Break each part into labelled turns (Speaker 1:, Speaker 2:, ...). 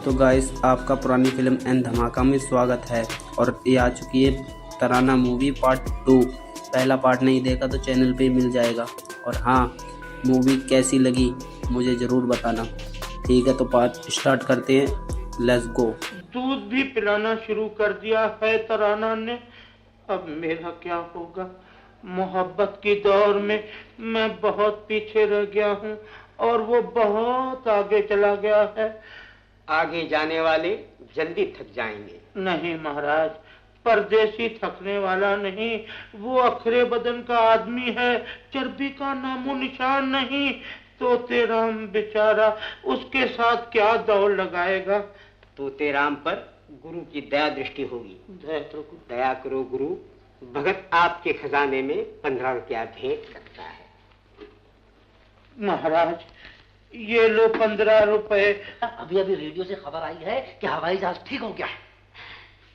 Speaker 1: तो गाइस आपका पुरानी फिल्म एन धमाका में स्वागत है। और ये आ चुकी है तराना मूवी पार्ट 2। पहला पार्ट नहीं देखा तो चैनल पे मिल जाएगा। और हाँ, मूवी कैसी लगी मुझे ज़रूर बताना। ठीक है, तो पार्ट स्टार्ट करते हैं, लेट्स गो।
Speaker 2: दूध भी पिलाना शुरू कर दिया है तराना ने। अब मेरा क्या होगा? मोहब्बत की दौर में मैं बहुत पीछे रह गया हूँ और वो बहुत आगे चला गया है।
Speaker 3: आगे जाने वाले जल्दी थक जाएंगे।
Speaker 2: नहीं महाराज, परदेसी थकने वाला नहीं, वो अखरे बदन का आदमी है, चर्बी का नामो निशान नहीं। तोतेराम बेचारा, उसके साथ क्या दौड़ लगाएगा?
Speaker 3: तोतेराम पर गुरु की दया दृष्टि होगी। दया करो गुरु, भगत आपके खजाने में 15 रुपया भेंट करता है।
Speaker 2: महाराज, ये लो 15 रुपए।
Speaker 4: अभी अभी रेडियो से खबर आई है कि हवाई जहाज ठीक हो गया है।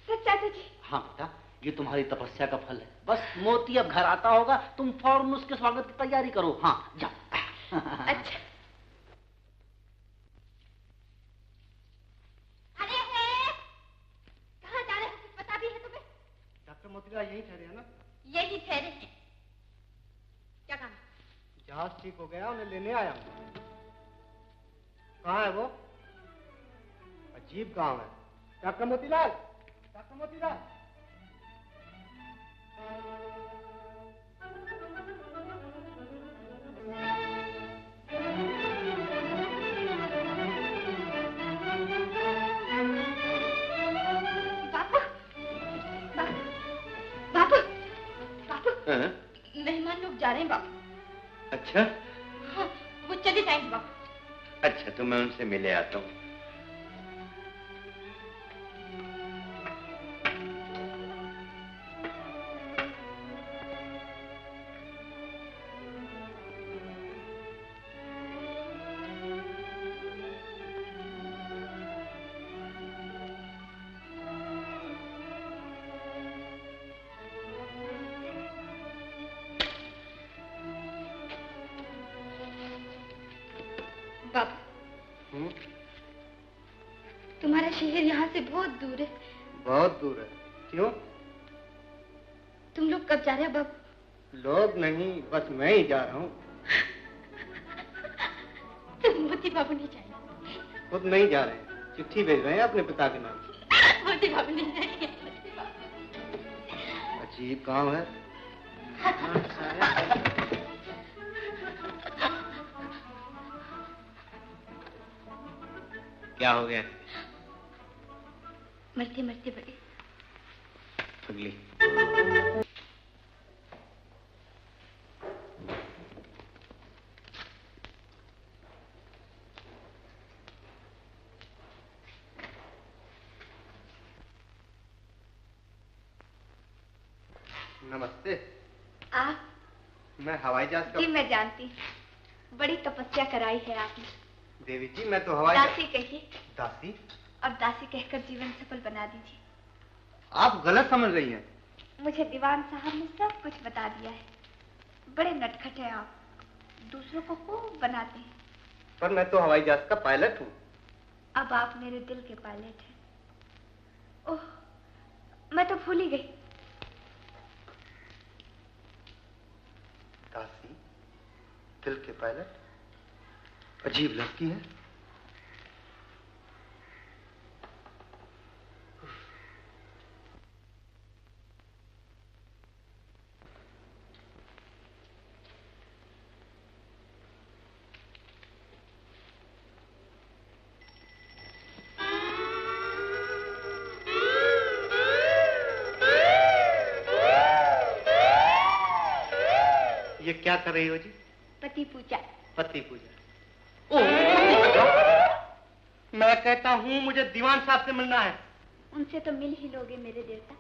Speaker 5: सच चाचा जी?
Speaker 4: हाँ बेटा, ये तुम्हारी तपस्या का फल है। बस मोती अब घर आता होगा, तुम फौरन उसके स्वागत की तैयारी करो। हाँ जाओ।
Speaker 5: अच्छा। अरे कहाँ जा रहे हो, कुछ पता भी है तुम्हें?
Speaker 6: डॉक्टर मोतीलाल यही ठहरे हैं ना?
Speaker 5: यही ठहरे हैं। क्या काम?
Speaker 6: जहाज ठीक हो गया, उन्हें लेने आया हूँ। कहाँ है वो? अजीब गांव है। Doctor Motilal, doctor Motilal.
Speaker 5: बापू, बापू, बापू, मेहमान लोग जा रहे हैं बापू।
Speaker 3: अच्छा
Speaker 5: हाँ, वो चले जाएंगे बापू।
Speaker 3: अच्छा, तो मैं उनसे मिले आता हूँ।
Speaker 5: बापू, तुम्हारा शहर यहाँ से बहुत दूर है।
Speaker 6: बहुत दूर है? क्यों?
Speaker 5: तुम लोग कब जा रहे हो बाबू?
Speaker 6: लोग नहीं, बस मैं ही जा रहा हूँ।
Speaker 5: तुम मोती बाबू नहीं जाएंगे?
Speaker 6: खुद नहीं जा रहे, चिट्ठी भेज रहे हैं अपने पिता के नाम।
Speaker 5: मोती बाबू नहीं जाएंगे।
Speaker 6: अजीब गांव है।
Speaker 3: क्या हो गया?
Speaker 5: मरते मरते बड़े
Speaker 3: पगली।
Speaker 6: नमस्ते।
Speaker 5: आप?
Speaker 6: मैं हवाई जहाज का।
Speaker 5: जी मैं जानती, बड़ी तपस्या कराई है आपने।
Speaker 6: देवी जी, मैं तो हवाई
Speaker 5: दासी कहिए।
Speaker 6: दासी?
Speaker 5: और दासी कहकर जीवन सफल बना दीजिए।
Speaker 6: आप गलत समझ रही हैं।
Speaker 5: मुझे दीवान साहब ने सब कुछ बता दिया है। बड़े नटखट हैं आप, दूसरों को खूब बनाते हैं।
Speaker 6: पर मैं तो हवाई जहाज का पायलट हूँ।
Speaker 5: अब आप मेरे दिल के पायलट हैं। ओह, मैं तो भूल ही गई।
Speaker 6: दासी, दिल के पायलट, अजीब लड़की है। ये क्या कर रही हो जी?
Speaker 5: पति पूजा।
Speaker 6: पति पूजा? ओह, मैं कहता हूँ मुझे दीवान साहब से मिलना है।
Speaker 5: उनसे तो मिल ही लोगे मेरे देवता।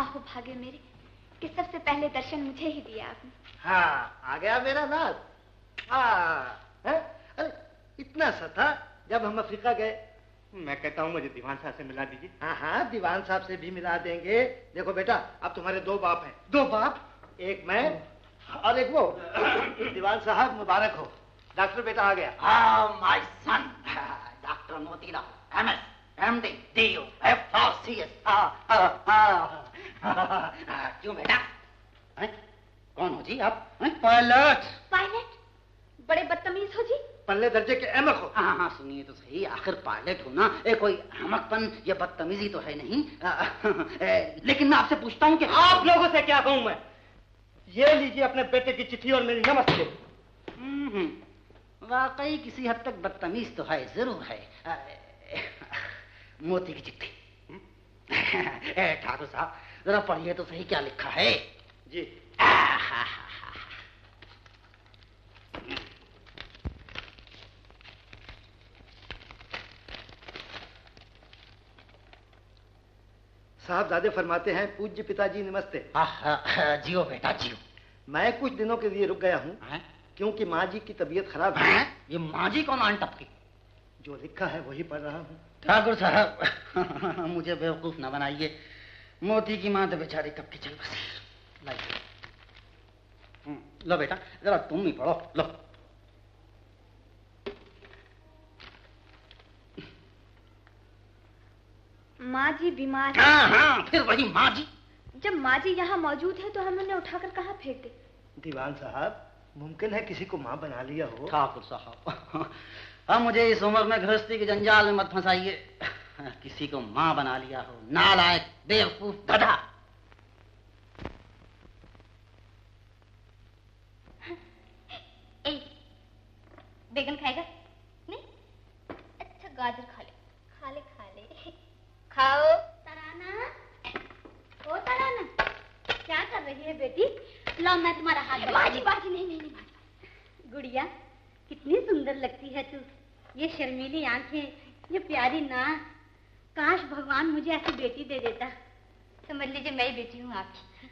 Speaker 5: आहो भागे मेरे कि सबसे पहले दर्शन मुझे ही दिया आपने।
Speaker 6: हाँ, आ गया मेरा नाज। हाँ, अरे इतना सा था जब हम अफ्रीका गए। मैं कहता हूँ मुझे दीवान साहब से मिला दीजिए। हाँ हाँ, दीवान साहब से भी मिला देंगे। देखो बेटा, अब तुम्हारे 2 बाप हैं। 2 बाप? एक मैं और एक वो। दीवान साहब मुबारक हो, डॉक्टर बेटा आ गया।
Speaker 4: हाँ my son.
Speaker 6: Doctor
Speaker 4: doctor Motirao, MS, MD, DO, FRCS। क्यों बेटा? कौन हो जी आप?
Speaker 6: पायलट।
Speaker 5: पायलट? बड़े बदतमीज हो जी।
Speaker 6: पल्ले दर्जे के अहमक हो।
Speaker 4: हाँ, सुनिए तो सही, आखिर पायलट हो ना, कोई हमकपन या बदतमीजी तो है नहीं। लेकिन मैं आपसे पूछता हूँ कि
Speaker 6: आप लोगों से क्या कहूं मैं? ये लीजिए अपने बेटे की चिट्ठी और मेरी नमस्ते।
Speaker 4: वाकई किसी हद तक बदतमीज तो है, जरूर है। मोती की चिट्ठी। ठाकुर साहब जरा पढ़िए तो सही क्या लिखा है।
Speaker 6: जी। साहबजादे फरमाते हैं, पूज्य पिताजी नमस्ते।
Speaker 4: जियो बेटा जियो।
Speaker 6: मैं कुछ दिनों के लिए रुक गया हूँ क्योंकि माँ जी की तबीयत खराब है।
Speaker 4: ये माँ जी कौन आन टपकी?
Speaker 6: जो लिखा है वही पढ़ रहा हूँ।
Speaker 4: ठाकुर साहब मुझे बेवकूफ न बनाइए, मोती की माँ तो बेचारी कब की चल बसी। लाइए, लो बेटा जरा तुम ही पढ़ो, लो।
Speaker 5: माँ जी बीमार है।
Speaker 4: हाँ, फिर वही माँ जी।
Speaker 5: जब माँ जी यहाँ मौजूद है तो हम उन्हें उठाकर कहाँ फेंक दे?
Speaker 6: दीवान साहब, मुमकिन है किसी को माँ बना लिया हो।
Speaker 4: ठाकुर साहब अब मुझे इस उम्र में गृहस्थी के जंजाल में मत फंसाइए। किसी को माँ बना लिया हो, नालायक, बेवकूफ, गधा।
Speaker 5: बैगन खाएगा? नहीं? अच्छा गाजर खा ले। खा ले खा ले। खाओ। तराना, ओ तराना, क्या कर रही है बेटी? लो मैं तुम्हारा हाथ दबा। बाजी बाजी नहीं नहीं नहीं बाजी।
Speaker 7: गुड़िया कितनी सुंदर लगती है तू, ये शर्मीली आंखें, ये प्यारी नाक। काश भगवान मुझे ऐसी बेटी दे देता।
Speaker 5: समझ लीजिए मैं ही बेटी हूँ आपकी।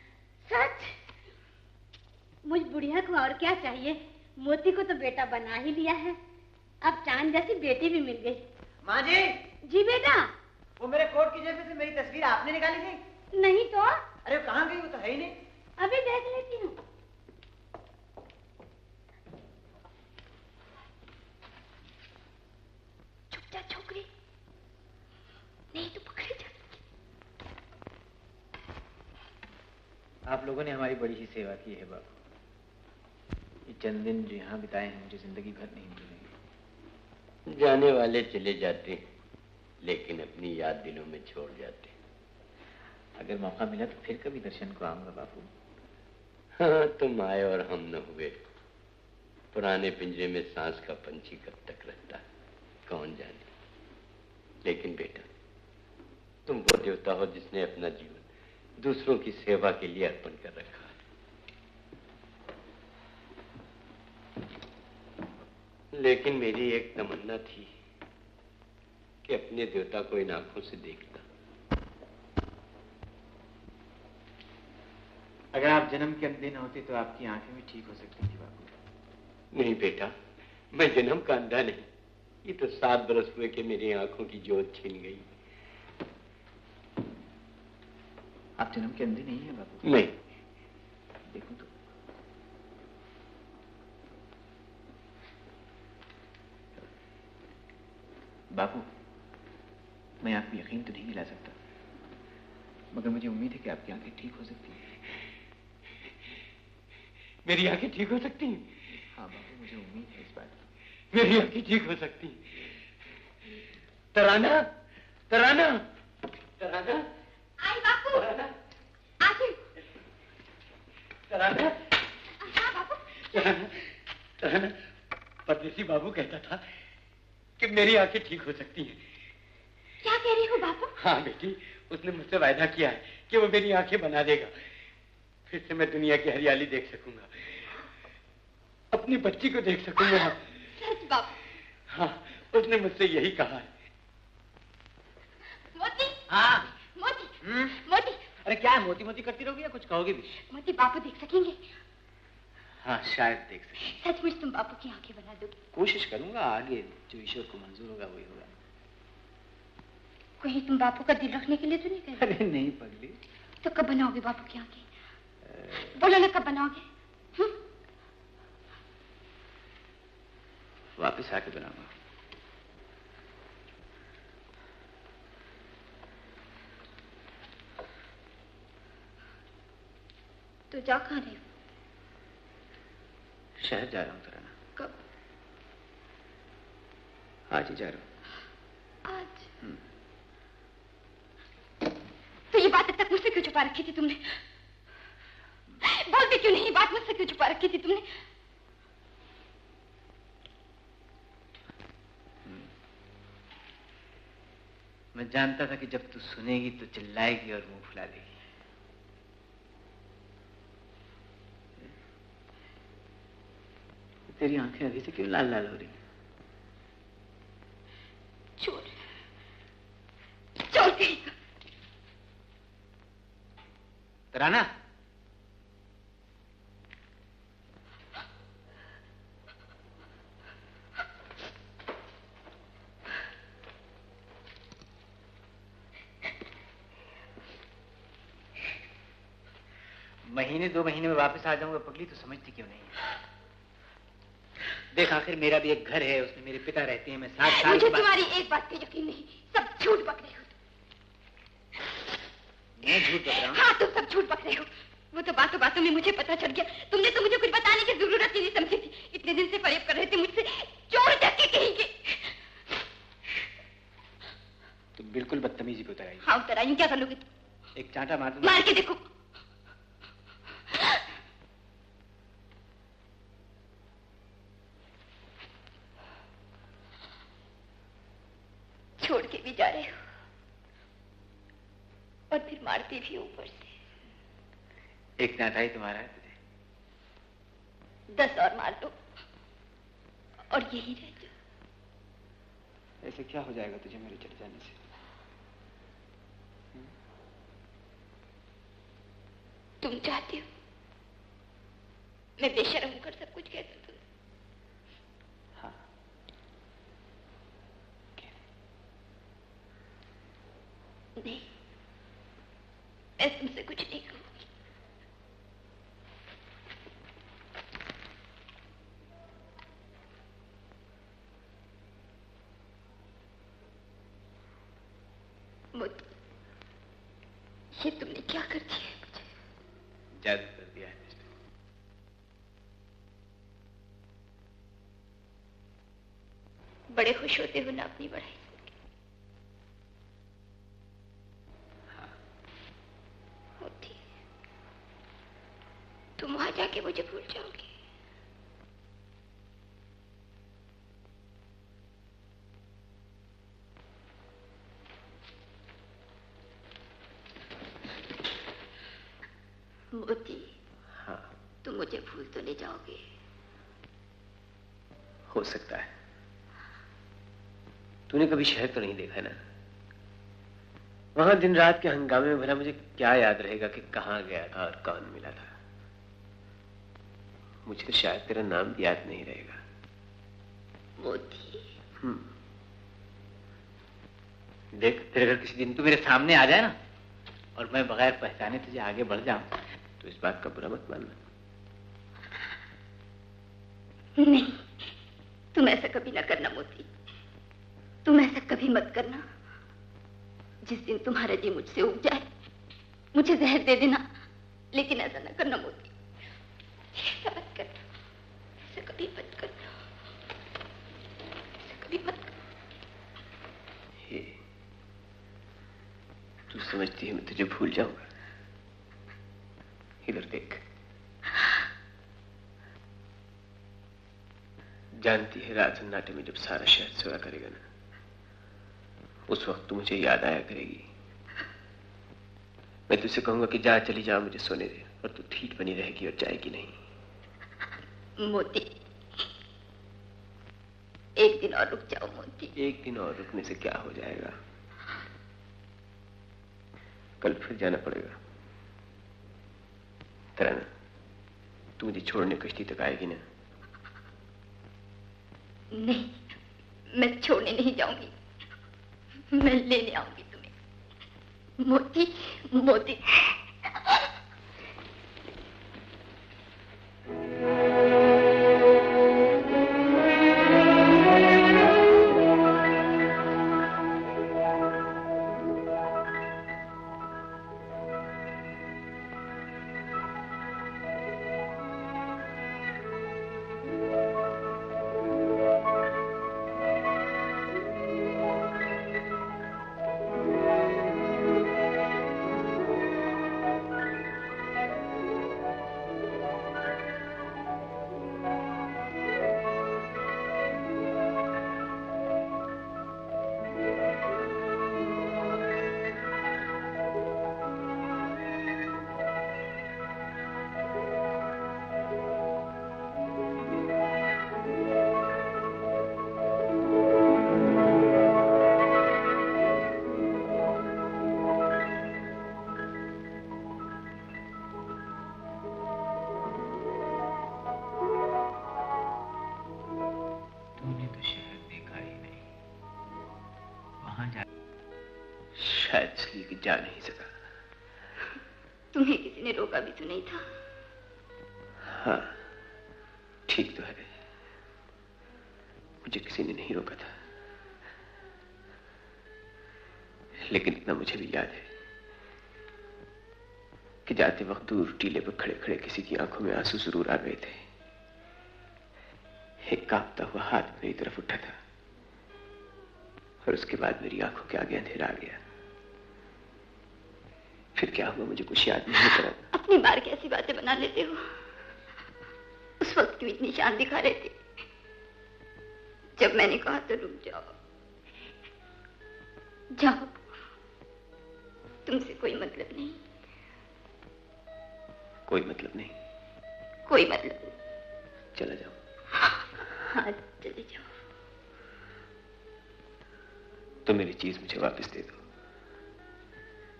Speaker 7: सच? मुझ बुढ़िया को और क्या चाहिए? मोती को तो बेटा बना ही लिया है, अब चांद जैसी बेटी भी मिल गई।
Speaker 6: माँ जी।
Speaker 7: जी बेटा।
Speaker 6: वो मेरे कोट की जेब में से मेरी तस्वीर आपने निकाली थी?
Speaker 7: नहीं तो।
Speaker 6: अरे वो कहाँ गई? वो तो है ही नहीं।
Speaker 7: अभी देख लेती हूँ।
Speaker 5: चुप जा छोकरी, नहीं तो पकड़े जा।
Speaker 8: आप लोगों ने हमारी बड़ी ही सेवा की है बाबू। ये चंद दिन जो यहाँ बिताए हैं मुझे जिंदगी भर नहीं भूलेंगे।
Speaker 9: जाने वाले चले जाते हैं, लेकिन अपनी याद दिलों में छोड़ जाते हैं।
Speaker 8: अगर मौका मिला तो फिर कभी दर्शन को आऊंगा बापू।
Speaker 9: हाँ, तुम आए और हम न हुए। पुराने पिंजरे में सांस का पंछी कब तक रहता है कौन जाने। लेकिन बेटा, तुम वो देवता हो जिसने अपना जीवन दूसरों की सेवा के लिए अर्पण कर रखा है। लेकिन मेरी एक तमन्ना थी कि अपने देवता को इन आंखों से देखता।
Speaker 8: अगर आप जन्म के अंधे न होते तो आपकी आंखें भी ठीक हो सकती थी बापू।
Speaker 9: नहीं बेटा, मैं जन्म का अंधा नहीं। ये तो 7 बरस हुए कि मेरी आंखों की जोत छीन गई।
Speaker 8: आप जन्म के अंधे नहीं है बापू?
Speaker 9: नहीं।
Speaker 8: देखो तो। बापू, मैं आपको यकीन तो नहीं दिला सकता, मगर मुझे उम्मीद है कि आपकी आंखें ठीक हो सकती हैं।
Speaker 9: मेरी आंखें ठीक हो सकती हैं?
Speaker 8: हाँ बापू, मुझे उम्मीद है इस बात की।
Speaker 9: मेरी आंखें ठीक हो सकती हैं। तराना, तराना, तराना।
Speaker 5: आई बापू। आके।
Speaker 9: तराना।
Speaker 5: हाँ बापू।
Speaker 9: तराना, तराना। परदेसी बाबू कहता था कि मेरी आंखें ठीक हो सकती हैं।
Speaker 5: क्या कह रही हो बापू?
Speaker 9: हाँ बेटी, उसने मुझसे वायदा किया है कि वो मेरी आंखें बना देगा। फिर से मैं दुनिया की हरियाली देख सकूंगा, अपनी बच्ची को देख सकूंगा।
Speaker 5: सच बापू?
Speaker 9: हाँ, उसने मुझसे यही कहा है।
Speaker 5: मोती।
Speaker 4: हाँ।
Speaker 5: मोती। मोती।
Speaker 8: अरे क्या है, मोती मोती करती रहोगी या कुछ कहोगे भी?
Speaker 5: मोती, बापू देख सकेंगे?
Speaker 8: हाँ, शायद देख सकें।
Speaker 5: सचमुच तुम बापू की आंखें बना दोगे?
Speaker 8: कोशिश करूंगा, आगे जो ईश्वर को मंजूर होगा वही होगा।
Speaker 5: कहीं तुम बापू का दिल रखने के लिए तो नहीं कह रहे?
Speaker 8: अरे नहीं पगली।
Speaker 5: तो कब बनाओगे बापू की आंखें? बोलो ना, कब बनाओगे?
Speaker 8: वापस आके बनाऊंगा।
Speaker 5: तो जा कहाँ रहे हो?
Speaker 8: शहर जा रहा हूँ तराना।
Speaker 5: कब?
Speaker 8: आज ही जा रहा हूँ।
Speaker 5: आज? तो ये बात अब तक मुझसे क्यों छुपा रखी थी तुमने? बोलते क्यों नहीं? ये बात मुझसे क्यों छुपा रखी थी तुमने?
Speaker 8: मैं जानता था कि जब तू सुनेगी तो चिल्लाएगी और मुंह फुला देगी। तेरी आंखें अभी से क्यों लाल लाल हो रही?
Speaker 5: चोर, चोर कहीं का।
Speaker 8: तराना, महीने 2 महीने में वापस आ जाऊंगा पगली, तो समझती क्यों नहीं? देख, आखिर मेरा भी एक घर है, उसमें मेरे पिता रहते हैं। मैं 7 साल
Speaker 5: मुझे तुम्हारी एक बात पे यकीन नहीं, सब झूठ बक रहे हो।
Speaker 8: मैं झूठ बक रहा हूँ?
Speaker 5: हाँ, तुम सब झूठ बक रहे हो। वो तो बातों बातों में मुझे पता चल गया। तुमने तो मुझे कुछ बताने की जरूरत ही नहीं समझी थी। इतने दिन से फरेब कर रहे थे मुझसे, चोर डके कहेंगे।
Speaker 8: तुम बिल्कुल बदतमीजी पे उतर आई।
Speaker 5: हाँ, उतर आई। क्या कर लोगे?
Speaker 8: एक चांटा मार दूंगा।
Speaker 5: मार के देखो। छोड़ के भी जा रहे हो और फिर मारते भी ऊपर से।
Speaker 8: एक नाता ही तुम्हारा है तुझे।
Speaker 5: 10 और मार दो और यही रह जाओ।
Speaker 8: ऐसे क्या हो जाएगा तुझे मेरे चले जाने से?
Speaker 5: तुम चाहते हो मैं बेशर्म होकर सब कुछ कह दूं?
Speaker 8: हाँ।
Speaker 5: नहीं, मैं तुमसे कुछ नहीं कहूंगी। मोती, ये तुमने क्या कर दिया है मुझे?
Speaker 8: जादू कर दिया है।
Speaker 5: बड़े खुश होते हो ना अपनी बढ़ाई?
Speaker 8: हाँ।
Speaker 5: होती। तुम वहां जाके मुझे भूल जाओगे। मोती।
Speaker 8: हाँ।
Speaker 5: तुम मुझे भूल तो नहीं जाओगे?
Speaker 8: हो सकता है। तूने कभी शहर तो नहीं देखा ना? वहां दिन रात के हंगामे में भला मुझे क्या याद रहेगा कि कहां गया था और कौन मिला था? मुझे तो शायद तेरा नाम भी याद नहीं रहेगा।
Speaker 5: मोती।
Speaker 8: देख, फिर अगर किसी दिन तू मेरे सामने आ जाए ना और मैं बगैर पहचाने तुझे आगे बढ़ जाऊं तो इस बात का बुरा मत मानना।
Speaker 5: नहीं, तुम ऐसा कभी ना करना मोती। तुम ऐसा कभी मत करना। जिस दिन तुम्हारा जी मुझसे उग जाए मुझे जहर दे देना, लेकिन ऐसा ना करना मोती। ऐसा मत करना, ऐसा कभी मत करना, ऐसा कभी मत करना।
Speaker 8: तू समझती है मैं तुझे भूल जाऊंगा? इधर देख। जानती है रात सन्नाटे में जब सारा शहर सोया करेगा ना, उस वक्त तू मुझे याद आया करेगी। मैं तुझसे कहूंगा कि जा, चली जा, मुझे सोने दे, और तू ठीक बनी रहेगी और जाएगी नहीं।
Speaker 5: मोती, एक दिन और रुक जाओ मोती।
Speaker 8: एक दिन और रुकने से क्या हो जाएगा? कल फिर जाना पड़ेगा। तराना, तू मुझे छोड़ने कश्ती तक आएगी ना?
Speaker 5: नहीं, मैं छोड़ने नहीं जाऊंगी, मैं लेने आऊंगी तुम्हें। मोती, मोती।
Speaker 8: कहाँ जा? शायद इसलिए कि जा नहीं सका।
Speaker 5: तुम्हें किसी ने रोका भी तो नहीं था।
Speaker 8: हाँ, ठीक तो है, मुझे किसी ने नहीं रोका था, लेकिन इतना मुझे भी याद है कि जाते वक्त दूर टीले पर खड़े खड़े किसी की आंखों में आंसू जरूर आ गए थे। एक कांपता हुआ हाथ मेरी तरफ उठा था और उसके बाद मेरी आंखों के आगे अंधेरा आ गया। फिर क्या हुआ मुझे कुछ याद नहीं पड़ा।
Speaker 5: अपनी बार की ऐसी बातें बना लेते हो। उस वक्त क्यों इतनी शान दिखा रहे थे? जब मैंने कहा तो रुक जाओ, जाओ, तुमसे कोई मतलब नहीं।
Speaker 8: कोई मतलब नहीं?
Speaker 5: कोई मतलब नहीं।
Speaker 8: चला जाओ।
Speaker 5: हाँ, चले जाओ।
Speaker 8: तो मेरी चीज मुझे वापस दे दो।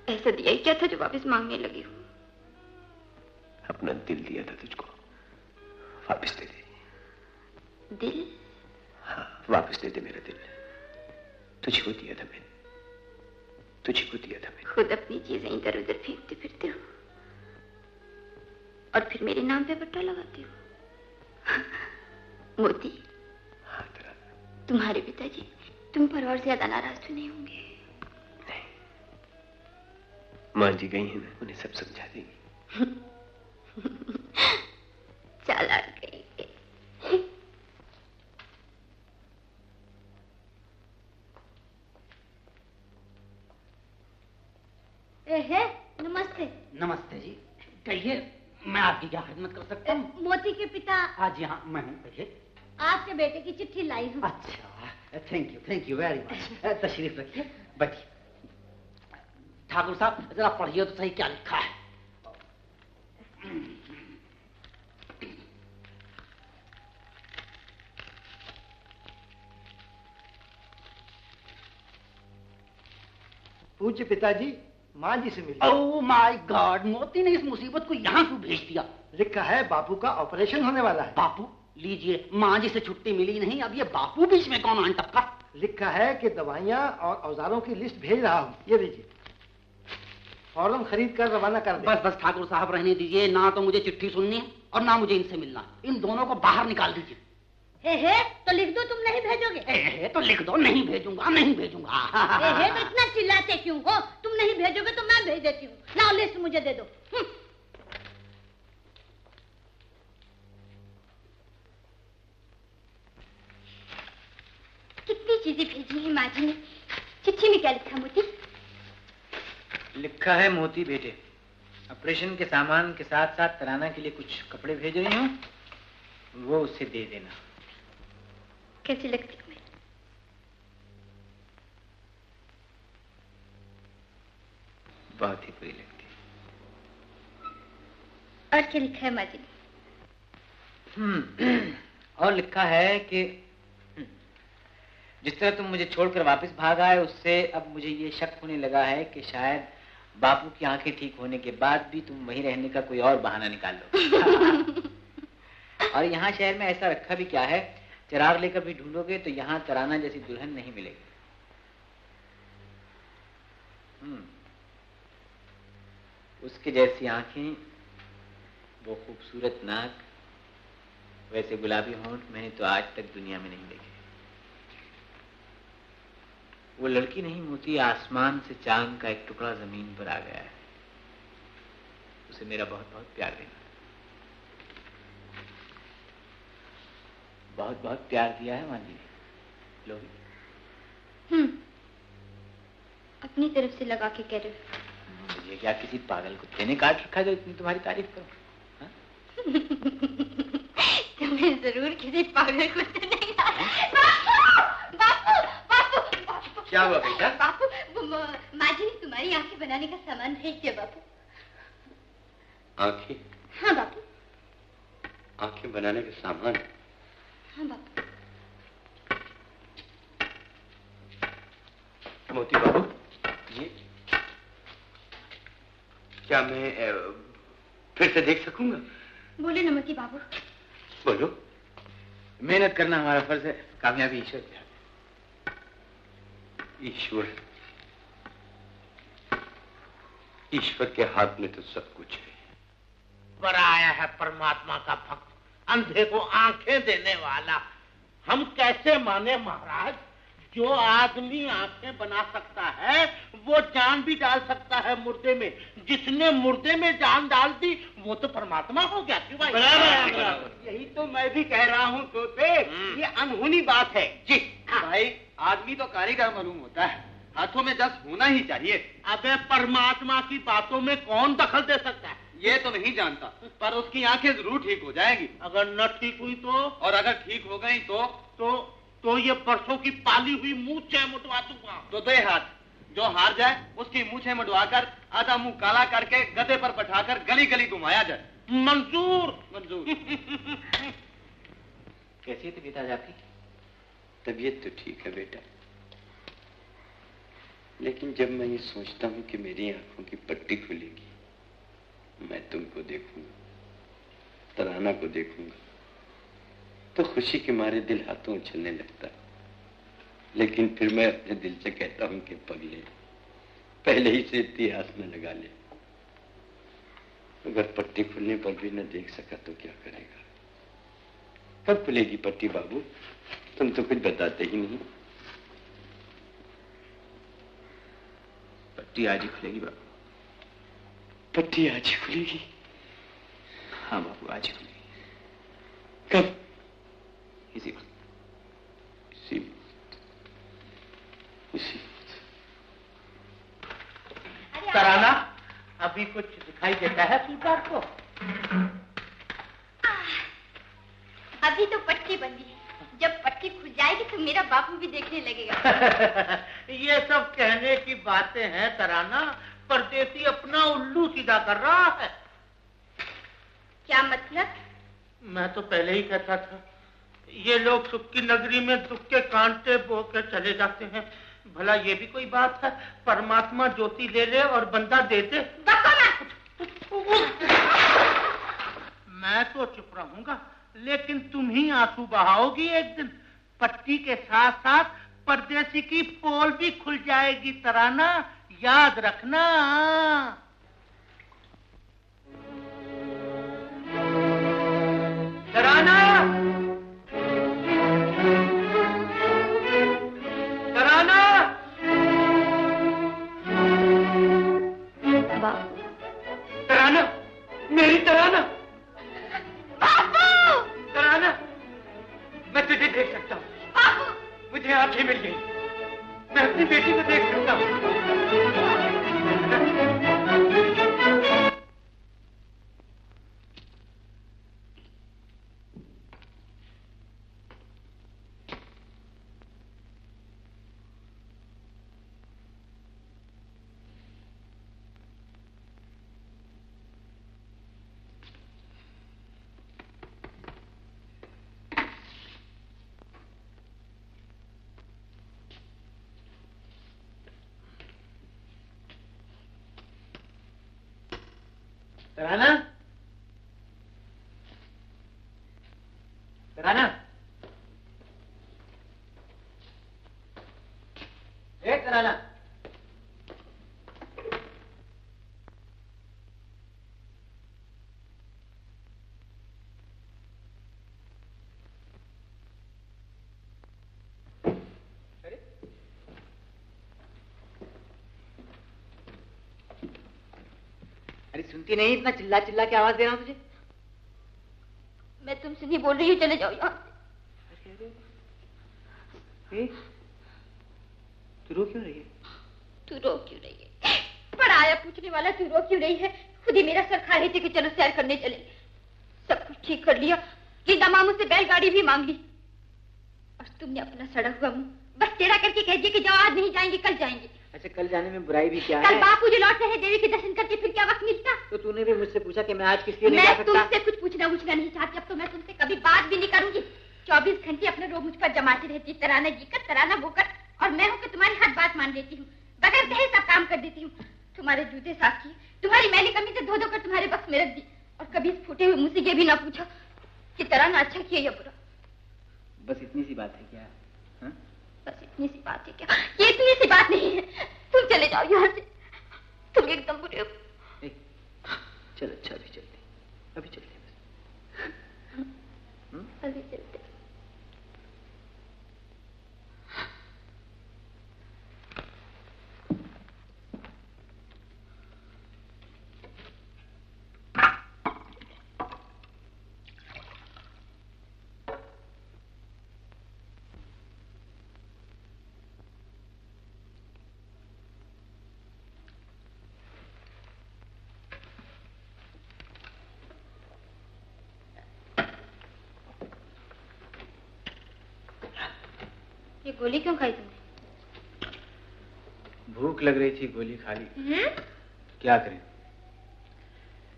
Speaker 5: ऐसा दिया ही क्या था जो वापस मांगने लगी हो?
Speaker 8: अपना दिल दिया था तुझको, वापस दे दे।
Speaker 5: दिल?
Speaker 8: हाँ, वापस दे दे मेरा दिल। तुझे को दिया था मैंने, तुझे को दिया था मैंने।
Speaker 5: खुद अपनी चीजें इधर उधर फेंकते फिरते हो और फिर मेरे नाम पे बट्टा लगाते हो। मोती,
Speaker 8: हाँ तराना,
Speaker 5: तुम्हारे पिताजी तुम पर और ज्यादा नाराज तो नहीं होंगे?
Speaker 8: नहीं, मां जी गई है ना, उन्हें सब समझा देंगी।
Speaker 5: चालाक गई।
Speaker 7: नमस्ते।
Speaker 4: नमस्ते जी, कहिए मैं आपकी क्या खिदमत कर सकता हूँ?
Speaker 7: मोती के पिता।
Speaker 4: हाँ जी, हाँ मैं हूँ, कहिए।
Speaker 7: आपके बेटे की चिट्ठी लाई हूँ।
Speaker 4: अच्छा, थैंक यू वेरी मच। तशरीफ रखिए, बैठिए। ठाकुर साहब जरा पढ़िए तो सही क्या लिखा है।
Speaker 6: पूज्य पिताजी, माँ जी से मिलिए।
Speaker 4: ओह माय गॉड, मोती ने इस मुसीबत को यहाँ क्यों भेज दिया?
Speaker 6: लिखा है बापू का ऑपरेशन होने वाला है।
Speaker 4: बापू? लीजिए, माँ जी से छुट्टी मिली नहीं, अब ये बापू बीच में कौन आन टपका?
Speaker 6: लिखा है कि दवाइयाँ और औजारों की लिस्ट भेज रहा हूँ, ये लीजिए। फौरन खरीद कर रवाना कर दे।
Speaker 4: बस ठाकुर साहब रहने दीजिए, ना तो मुझे चिट्ठी सुननी है और ना मुझे इनसे मिलना। इन दोनों को बाहर निकाल दीजिए।
Speaker 7: तो लिख दो, तुम नहीं भेजोगे?
Speaker 4: तो लिख दो, नहीं भेजूंगा, नहीं भेजूंगा।
Speaker 7: तो इतना चिल्लाते क्यों हो? तुम नहीं भेजोगे तो मैं भेज देती हूँ। लाओ लिस्ट मुझे दे दो।
Speaker 5: कितनी चीजें भेजी है माँ जी ने। चिट्ठी में क्या लिखा मोती?
Speaker 8: लिखा है, मोती बेटे, ऑपरेशन के सामान के साथ साथ तराना के लिए कुछ कपड़े भेज रही हूँ, वो उसे दे देना।
Speaker 5: कैसी लगती हूँ मैं?
Speaker 8: बहुत ही बुरी लगती।
Speaker 5: और क्या लिखा है माँ जी ने?
Speaker 8: और लिखा है कि जिस तरह तुम मुझे छोड़कर वापस भाग आए, उससे अब मुझे ये शक होने लगा है कि शायद बापू की आंखें ठीक होने के बाद भी तुम वहीं रहने का कोई और बहाना निकाल लो। और यहाँ शहर में ऐसा रखा भी क्या है, चिराग लेकर भी ढूंढोगे तो यहाँ तराना जैसी दुल्हन नहीं मिलेगी। उसके जैसी आंखें, वो खूबसूरत नाक, वैसे गुलाबी होंठ मैंने तो आज तक दुनिया में नहीं देखे। वो लड़की नहीं मोती, आसमान से चांद का एक टुकड़ा जमीन पर आ गया है। उसे मेरा बहुत बहुत प्यार देना। बहुत बहुत प्यार दिया है माँ जी ने। लोगी?
Speaker 5: अपनी तरफ से लगा के कह रहे हो।
Speaker 8: मुझे क्या किसी पागल कुत्ते ने काट रखा जो इतनी तुम्हारी तारीफ करो?
Speaker 5: तुम्हें जरूर किसी पागल कुत्ते ने
Speaker 8: क्या हुआ बेटा?
Speaker 5: बापू, माँ जी ने तुम्हारी आंखें बनाने का सामान भेज दिया बापू।
Speaker 9: आंखें?
Speaker 5: हाँ बापू।
Speaker 9: आंखें बनाने का सामान?
Speaker 5: हाँ बापू।
Speaker 9: मोती बाबू, ये क्या मैं फिर से देख सकूंगा?
Speaker 5: बोले न मोती बाबू।
Speaker 9: बोलो।
Speaker 8: मेहनत करना हमारा फर्ज है, कामयाबी ईश्वर की।
Speaker 9: ईश्वर के हाथ में तो सब कुछ है।
Speaker 2: पर आया है परमात्मा का भक्त, अंधे को आंखें देने वाला। हम कैसे माने महाराज? जो आदमी आंखें बना सकता है वो जान भी डाल सकता है मुर्दे में। जिसने मुर्दे में जान डाल दी वो तो परमात्मा हो गया। क्यों भाई?
Speaker 3: बराबर। यही तो मैं भी कह रहा हूँ तोते, ये अनहोनी बात है जी।
Speaker 6: भाई आदमी तो कारीगर मालूम होता है, हाथों में 10 होना ही चाहिए।
Speaker 2: अबे परमात्मा की बातों में कौन दखल दे सकता है?
Speaker 6: ये तो नहीं जानता, पर उसकी आंखें जरूर ठीक हो जाएगी।
Speaker 2: अगर न ठीक हुई तो?
Speaker 6: और अगर ठीक हो गई
Speaker 2: तो ये बरसों की पाली हुई मूंछें मुड़वा दूंगा।
Speaker 6: तो दे हाथ, जो हार जाए उसकी मूंछें मुड़वाकर आधा मुंह काला करके गधे पर बैठाकर गली गली घुमाया जाए।
Speaker 2: मंजूर।
Speaker 6: मंजूर।
Speaker 8: कैसी तबीयत आज आपकी?
Speaker 9: तबीयत तो ठीक है बेटा, लेकिन जब मैं ये सोचता हूँ कि मेरी आंखों की पट्टी खुलेगी, मैं तुमको देखूंगा, तराना को देखूंगा, तो खुशी के मारे दिल हाथों उछलने लगता है। लेकिन फिर मैं अपने दिल से कहता हूं कि पगले, पहले ही से इतनी आस में लगा ले। अगर पट्टी खुलने पर भी न देख सका तो क्या करेगा? कब खुलेगी पट्टी बाबू? तुम तो कुछ बताते ही नहीं।
Speaker 8: पट्टी आज ही खुलेगी बाबू।
Speaker 9: पट्टी आज ही खुलेगी?
Speaker 8: हाँ बाबू, आज ही खुलेगी।
Speaker 9: कब?
Speaker 8: इसी वक्त।
Speaker 2: तराना, अभी कुछ दिखाई देता है सूटार को?
Speaker 5: अभी तो पट्टी बंदी है, जब पट्टी खुल जाएगी तो मेरा बापू भी देखने लगेगा।
Speaker 2: ये सब कहने की बातें हैं तराना, परदेसी अपना उल्लू सीधा कर रहा है।
Speaker 5: क्या मतलब?
Speaker 2: मैं तो पहले ही कहता था, ये लोग सुख की नगरी में दुख के कांटे बो के चले जाते हैं। भला ये भी कोई बात है? परमात्मा ज्योति ले ले और बंदा दे दे। मैं तो चुप रहूंगा, लेकिन तुम ही आंसू बहाओगी एक दिन। पट्टी के साथ साथ परदेसी की पोल भी खुल जाएगी तराना, याद रखना।
Speaker 6: तराना, तराना, तराना, मेरी तराना, तराना, मैं तुझे देख सकता हूँ। मुझे आंखें मिल गई, मैं अपनी बेटी को देख सकता हूँ। तराना, तराना, तराना,
Speaker 8: अरे सुनती नहीं? इतना चिल्ला चिल्ला के आवाज दे रहा हूं तुझे।
Speaker 5: मैं तुमसे नहीं बोल रही हूँ, चले जाओ यहाँ से।
Speaker 8: तू रो क्यों रही है?
Speaker 5: तू रो क्यों रही है? पढ़ाया पूछने वाला, तू रो क्यों रही है? खुद ही मेरा सर खा रही थी कि चलो सैर करने चले। सब कुछ ठीक कर लिया, ये दमा मुझसे बैलगाड़ी भी मांग ली, और तुमने अपना सड़ा हुआ मुंह बस टेढ़ा करके कह दिया कि जाओ, आज नहीं जाएंगे, कल जाएंगे।
Speaker 8: अच्छा, कल जाने में बुराई भी क्या
Speaker 5: कल
Speaker 8: है?
Speaker 5: बापू जी लौट रहे हैं, देवी के दर्शन करके फिर क्या वक्त मिलता?
Speaker 8: तो तूने भी मुझसे पूछा कि मैं आज किस लिए नहीं जा
Speaker 5: मैं
Speaker 8: सकता?
Speaker 5: तुमसे कुछ पूछना नहीं चाहती, अब तो मैं तुमसे कभी बात भी नहीं करूंगी। 24 घंटे अपने रोग मुझ पर जमाती रहती, तराना जी कर, तराना वो कर, और मैं हूँ कि तुम्हारी हर बात मान लेती हूँ, बगैर कहे सब काम कर देती हूँ। तुम्हारे जूते साफ किए, तुम्हारी मैली कमी से धो धो कर तुम्हारे बक्स में रख दी, और कभी इस फूटे हुए मुझसे ये भी ना पूछा कि तराना अच्छा किया या बुरा।
Speaker 8: बस इतनी सी बात है क्या?
Speaker 5: बस इतनी सी बात है क्या? ये इतनी सी बात नहीं है। तुम चले जाओ यहाँ से, तुम एकदम बुरे हो।
Speaker 8: चल अच्छा, अभी चलते, अभी चलते बस।
Speaker 5: अभी चलते। ये गोली क्यों खाई तुमने?
Speaker 8: भूख लग रही थी, गोली खा ली। क्या करें,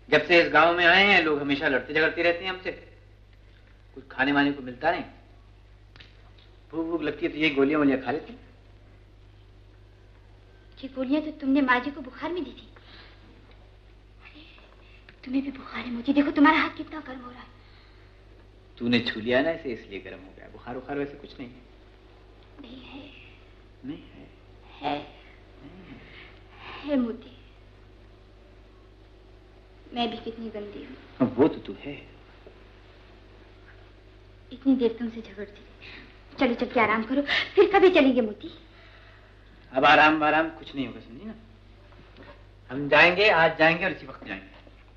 Speaker 8: जब से इस गांव में आए हैं लोग हमेशा लड़ते झगड़ते रहते हैं हमसे, कुछ खाने वाने को मिलता नहीं। भूख भूख लगती है तो ये गोलियां वोलियां खा लेती।
Speaker 5: ये गोलियां तो तुमने माँ जी को बुखार में दी थी। तुम्हें भी बुखार है मोती, देखो तुम्हारा हाथ कितना गर्म हो रहा है।
Speaker 8: तूने छू लिया ना इसे, इसलिए गर्म हो गया। बुखार बुखार वैसे कुछ नहीं है।
Speaker 5: नहीं है।
Speaker 8: नहीं है।
Speaker 5: है मोती, मैं भी कितनी गंदी हूँ।
Speaker 8: वो तो तू है।
Speaker 5: इतनी देर तुमसे झगड़ती थी। चलो चल के आराम करो, फिर कभी चलेंगे मोती।
Speaker 8: अब आराम आराम कुछ नहीं होगा, समझी ना। हम जाएंगे, आज जाएंगे और इसी वक्त जाएंगे।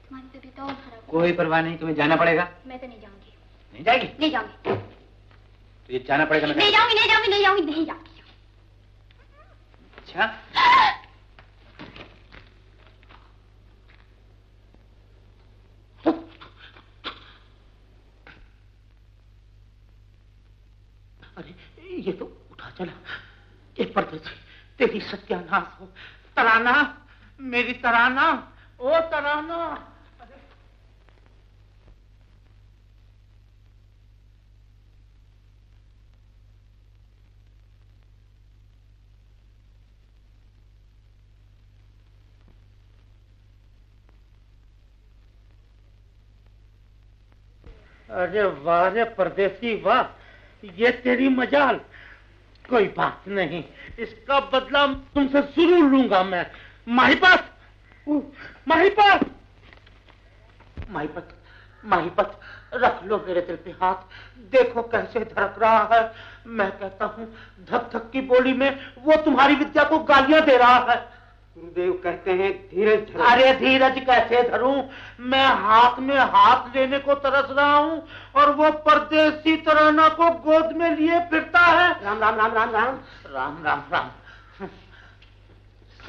Speaker 5: तुम्हारी तबीयत और खराब।
Speaker 8: कोई परवाह नहीं, तुम्हें जाना पड़ेगा।
Speaker 5: मैं तो नहीं जाऊंगी।
Speaker 8: नहीं जाएगी?
Speaker 5: नहीं जाऊंगी।
Speaker 8: तो ये जाना पड़ेगा।
Speaker 5: नहीं जाऊंगी, नहीं जाऊंगी, नहीं जाऊंगी, नहीं जाऊंगी।
Speaker 8: अच्छा,
Speaker 2: अरे ये तो उठा चला। ये परदेसी, तेरी सत्यानाश हो। तराना, मेरी तराना, ओ तराना। अरे वाह रे परदेसी वाह, ये तेरी मजाल। कोई बात नहीं, इसका बदला तुमसे जरूर लूंगा मैं। माहीपत, माहीपत, माहीपत, माहीपत, रख लो मेरे दिल पे हाथ। देखो कैसे धड़क रहा है। मैं कहता हूँ धक धक की बोली में वो तुम्हारी विद्या को गालियां दे रहा है।
Speaker 3: गुरुदेव कहते हैं धीरज धरो।
Speaker 2: अरे धीरज कैसे धरूं? मैं हाथ में हाथ लेने को तरस रहा हूँ और वो परदेसी तराना को गोद में लिए फिरता है।
Speaker 3: राम राम राम राम राम
Speaker 2: राम राम राम।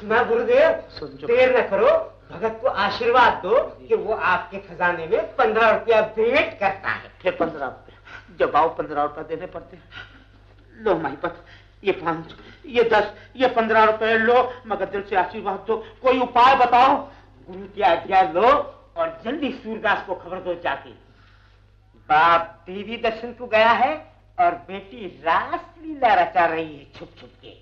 Speaker 3: ना गुरुदेव,
Speaker 2: समझो।
Speaker 3: देर न करो, भगत को आशीर्वाद दो कि वो आपके खजाने में 15 रुपया भेंट करता है।
Speaker 2: फिर 15 रुपया जब आओ 15 रुपया देने पड़ते हैं। लो माहीपत, ये 5, ये 10, ये 15 रुपए लो, मगर दिल से आशीर्वाद दो। कोई उपाय बताओ।
Speaker 3: गुरु की आज्ञा लो और जल्दी सूरदास को खबर दो जाके। बाप देवी दर्शन को गया है और बेटी रासलीला रचा रही है छुप छुप के।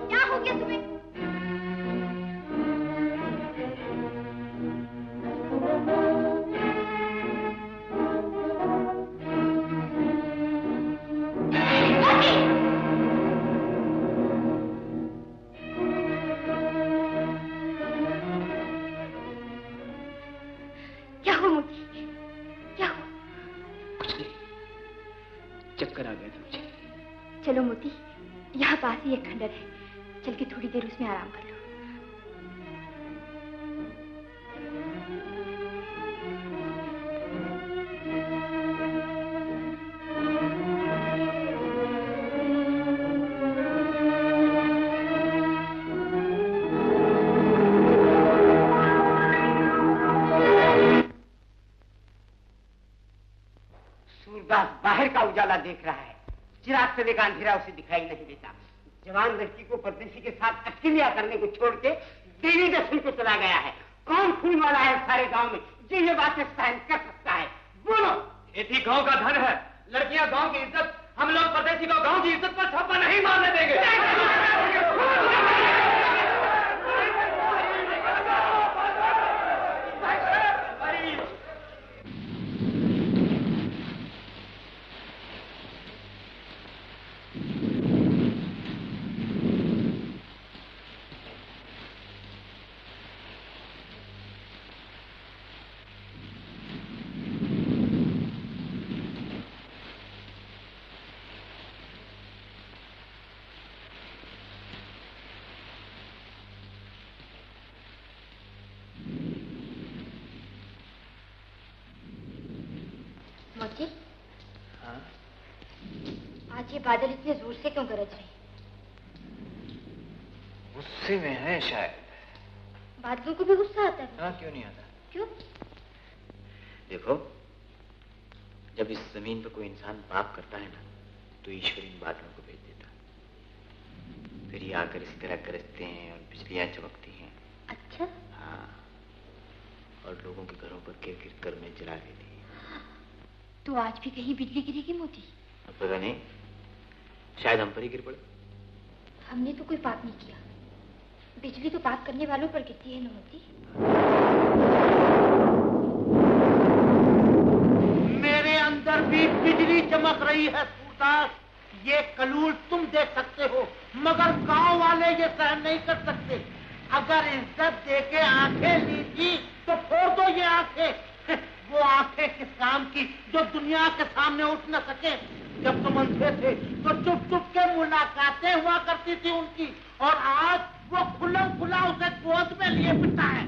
Speaker 5: क्या हो गया तुम्हें? क्या हुआ मोती? क्या हुआ?
Speaker 8: कुछ नहीं, चक्कर आ गया था मुझे।
Speaker 5: चलो मोती, यहाँ पास ही एक खंडर है, चल के थोड़ी देर उसमें आराम कर लो।
Speaker 3: सूरदास बाहर का उजाला देख रहा है। चिराग से लेकर अंधेरा उसे दिखाई नहीं देता। जवान लड़की को परदेसी के साथ अटकलियां करने को छोड़ के देवी दर्शन को चला गया है। कौन खून वाला है सारे गांव में जो ये बातें सहन कर सकता है? बोलो।
Speaker 10: खेती गांव का धन है, लड़कियां गांव की इज्जत,
Speaker 3: हम लोग परदेसी को गांव की इज्जत पर छापा नहीं मारने देंगे।
Speaker 5: मोती,
Speaker 8: हाँ?
Speaker 5: आज ये बादल इतने जोर से क्यों गरज रहे?
Speaker 8: गुस्से में है शायद।
Speaker 5: बादलों को भी गुस्सा आता है?
Speaker 8: हाँ, क्यों नहीं आता?
Speaker 5: क्यों?
Speaker 8: देखो, जब इस जमीन पर कोई इंसान पाप करता है ना, तो ईश्वर इन बादलों को भेज देता। फिर ये आकर इसी तरह गरजते हैं और बिजलियां चमकती हैं।
Speaker 5: अच्छा?
Speaker 8: हाँ, और लोगों के घरों पर गिर गिर कर में जला देती है।
Speaker 5: तो आज भी कहीं बिजली गिरेगी मोती?
Speaker 8: अब पता नहीं, शायद हम पर ही गिर पड़े।
Speaker 5: हमने तो कोई पाप नहीं किया। बिजली तो पाप करने वालों पर गिरती है ना मोती।
Speaker 2: मेरे अंदर भी बिजली चमक रही है सूरदास। ये कलूल तुम देख सकते हो, मगर गांव वाले ये सहन नहीं कर सकते। अगर इज्जत देके आंखें ली थी तो फोड़ दो ये आंखें। वो आंखें किस काम की जो दुनिया के सामने उठ न सके। जब तुम अंधे थे तो चुप चुप के मुलाकातें हुआ करती थी उनकी, और आज वो खुल्लम खुला उसे गोद में लिए फिरता है।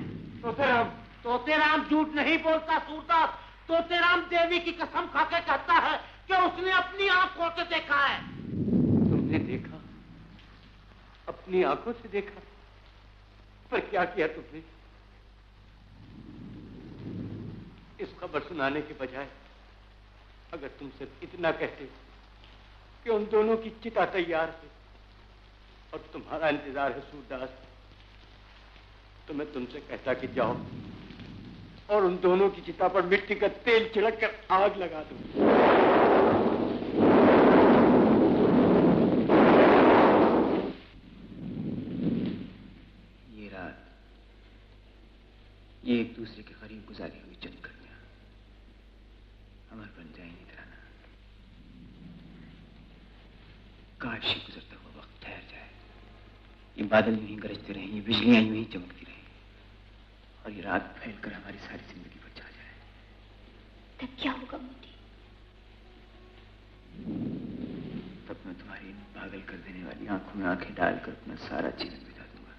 Speaker 2: तोतेराम झूठ नहीं बोलता सूरदास। तोतेराम देवी की कसम खाके कहता है कि उसने अपनी आंखों से देखा है।
Speaker 9: तुमने देखा? अपनी आंखों से देखा? पर क्या किया तुमने? इस खबर सुनाने के बजाय अगर तुम सिर्फ इतना कहते कि उन दोनों की चिता तैयार है और तुम्हारा इंतजार है सूरदास, तो मैं तुमसे कहता कि जाओ और उन दोनों की चिता पर मिट्टी का तेल छिड़क कर आग लगा दो।
Speaker 8: ये रात, ये एक दूसरे के करीब गुजारी हुई चंद घड़ियां अमर बन जाएंगी तराना। काश ये गुजरता हुआ वक्त ठहर जाए, ये बादल यूं ही गरजते रहें, ये बिजलियां यूं ही चमकती रहें, और ये रात फैलकर हमारी सारी जिंदगी पर छा जाए।
Speaker 5: तब क्या होगा मोती?
Speaker 8: तब मैं तुम्हारी इन पागल कर देने वाली आंखों में आंखें डालकर अपना सारा जीवन बिता दूंगा।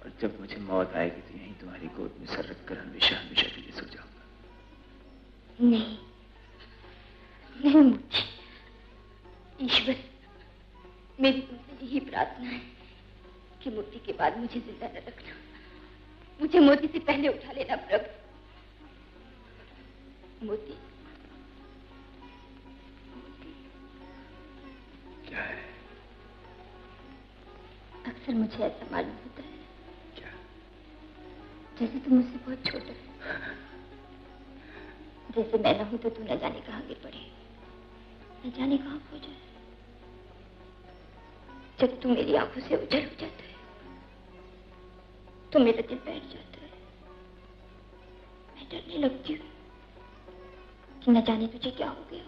Speaker 8: और जब मुझे मौत आएगी तो यहीं तुम्हारी गोद में सर रखकर हमेशा हमेशा के लिए सो जाऊंगा।
Speaker 5: नहीं नहीं मोती, ईश्वर, मेरी तुमसे यही प्रार्थना है कि मोती के बाद मुझे जिंदा न रखना। मुझे मोती से पहले उठा लेना प्रभु। मोती,
Speaker 8: क्या है?
Speaker 5: अक्सर मुझे ऐसा मालूम होता है
Speaker 8: क्या?
Speaker 5: जैसे तुम मुझसे बहुत छोटा है। जैसे मैं न हूं तो तू न जाने कहाँ गिर पड़े, न जाने कहाँ खो जाए। जब तू मेरी आंखों से उजड़ हो जाता है तो मेरा दिल बैठ जाता है। मैं डरने लगती हूँ कि न जाने तुझे क्या हो गया।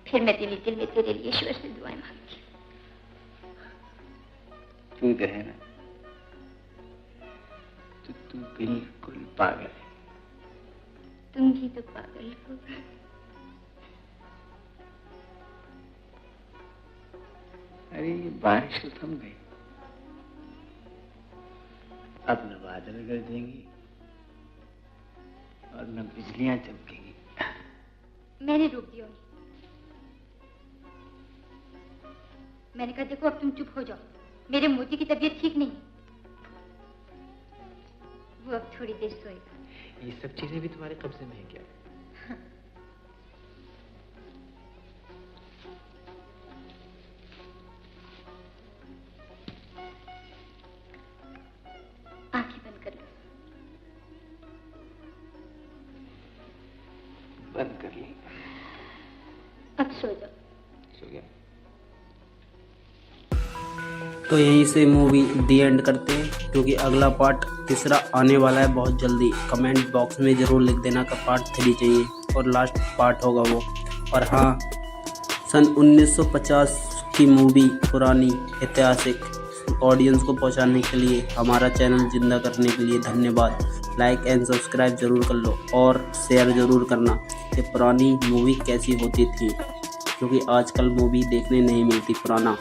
Speaker 5: फिर मैं दिल ही दिल में तेरे लिए ईश्वर से दुआएं मांगती हूँ।
Speaker 8: तू तो है ना, तो तू बिल्कुल पागल है।
Speaker 5: तुम भी तो पागल हो।
Speaker 8: अरे ये बारिश तो थम गई, अब न बादल गरजेंगी और न बिजलियां चमकेंगी।
Speaker 5: मैंने रोक दिया उन्हें। मैंने कहा देखो अब तुम चुप हो जाओ, मेरे मोती की तबीयत ठीक नहीं है। वो अब थोड़ी देर सोएगा।
Speaker 8: ये सब चीजें भी तुम्हारे कब्जे में है क्या?
Speaker 5: आंखें
Speaker 8: बंद कर ली।
Speaker 7: अब सो जाओ।
Speaker 8: सो गया।
Speaker 1: तो यहीं से मूवी दी एंड करते हैं, क्योंकि अगला पार्ट तीसरा आने वाला है बहुत जल्दी। कमेंट बॉक्स में ज़रूर लिख देना कि पार्ट 3 चाहिए और लास्ट पार्ट होगा वो। और हाँ, सन 1950 की मूवी पुरानी ऐतिहासिक ऑडियंस को पहुंचाने के लिए, हमारा चैनल जिंदा करने के लिए धन्यवाद। लाइक एंड सब्सक्राइब ज़रूर कर लो और शेयर ज़रूर करना कि पुरानी मूवी कैसी होती थी, क्योंकि आजकल मूवी देखने नहीं मिलती पुराना।